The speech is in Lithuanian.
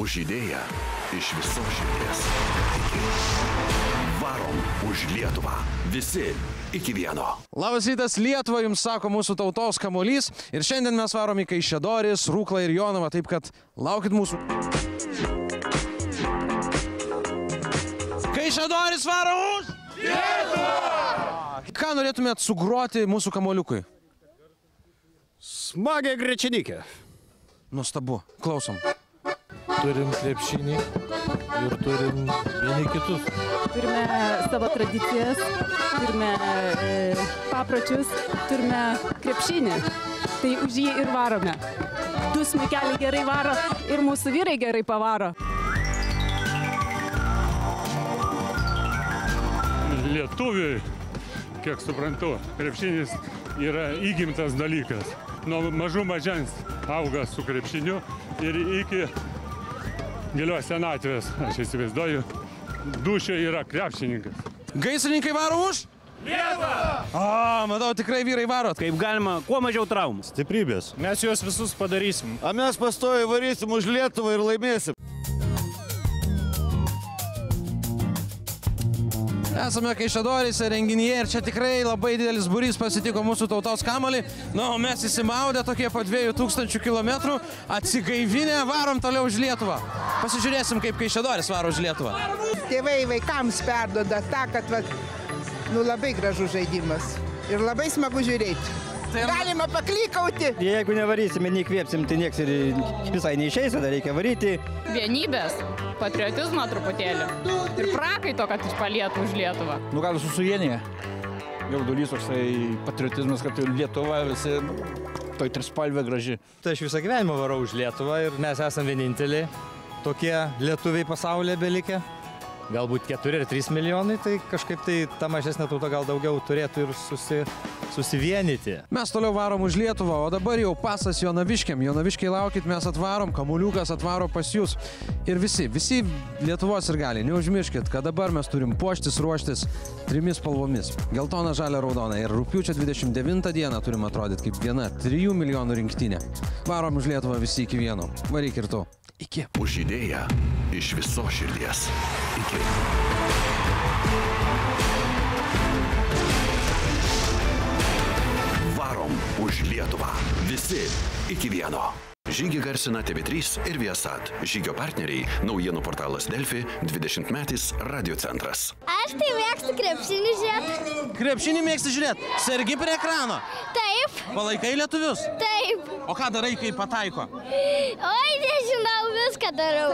Už idėją iš visos širdies. Varom už Lietuvą. Visi iki vieno. Labas rytas, Lietuva, jums sako mūsų tautos kamuolys. Ir šiandien mes varom į Kaišiadoris, Rūklą ir Jonavą, taip kad laukit mūsų. Kaišiadoris varo už Lietuvą! Ką norėtumėt sugroti mūsų kamuoliukui? Smagią grečinikę. Nuostabu, klausom. Turim krepšinį ir turim vieni kitus. Turime savo tradicijas, turime papročius, turime krepšinį. Tai už jį ir varome. Du smuikeliai gerai varo ir mūsų vyrai gerai pavaro. Lietuviui, kiek suprantu, krepšinis yra įgimtas dalykas. Nuo mažų mažens auga su krepšiniu ir iki gilios senatvės, aš įsivaizduoju, dūšio yra krepšininkas. Gaisrininkai varo už Lietuvą! Matau, tikrai vyrai varot. Kaip galima, kuo mažiau traumų. Stiprybės. Mes juos visus padarysim. A mes pastoviai varysim už Lietuvą ir laimėsim. Esame Kaišiadoryse renginyje ir čia tikrai labai didelis būrys pasitiko mūsų tautos kamuolį. O mes įsimaudę tokie po 2000 kilometrų, atsigaivinę, varom toliau už Lietuvą. Pasižiūrėsim, kaip Kaišiadoris varo už Lietuvą. Tėvai vaikams perduoda tą, kad labai gražus žaidimas ir labai smagu žiūrėti. Galima paklykauti. Jeigu nevarysime, neįkvėpsim, tai nieks ir visai neišeis, tada reikia varyti. Vienybės, patriotizmo truputėlį ir prakaito, kad išpalietų už Lietuvą. Gal susuvienyje. Jaudulys toksai patriotizmas, kad Lietuva visi toj trispalvė graži. Tai aš visą gyvenimą varau už Lietuvą ir mes esam vieninteliai tokie lietuviai pasaulyje belikę. Galbūt 4 ar 3 milijonai, tai kažkaip tai ta mažesnė tauta gal daugiau turėtų ir susivienyti. Mes toliau varom už Lietuvą, o dabar jau pasas Jonaviškiam. Jonaviškiai laukit, mes atvarom, kamuoliukas atvaro pas jūs. Ir visi Lietuvos ir gali, neužmirškit, kad dabar mes turim puoštis, ruoštis 3 spalvomis. Geltona, žalia, raudona. Ir rugpjūčio 29 dieną turim atrodyti kaip viena 3 milijonų rinktinė. Varom už Lietuvą visi iki vieno. Varyk ir tu. Iki. Už idėją iš visos širdies. Iki. Varom už Lietuvą. Visi iki vieno. Žygį garsina TV3 ir Viasat. Žygio partneriai – naujienų portalas Delfi, 20-metis Radio centras. Aš tai mėgstu krepšinį žiūrėti. Krepšinį mėgsti žiūrėti? Sergi prie ekrano? Taip. Palaikai lietuvius? Taip. O ką darai, kai pataiko? Oi, nežinau, viską darau.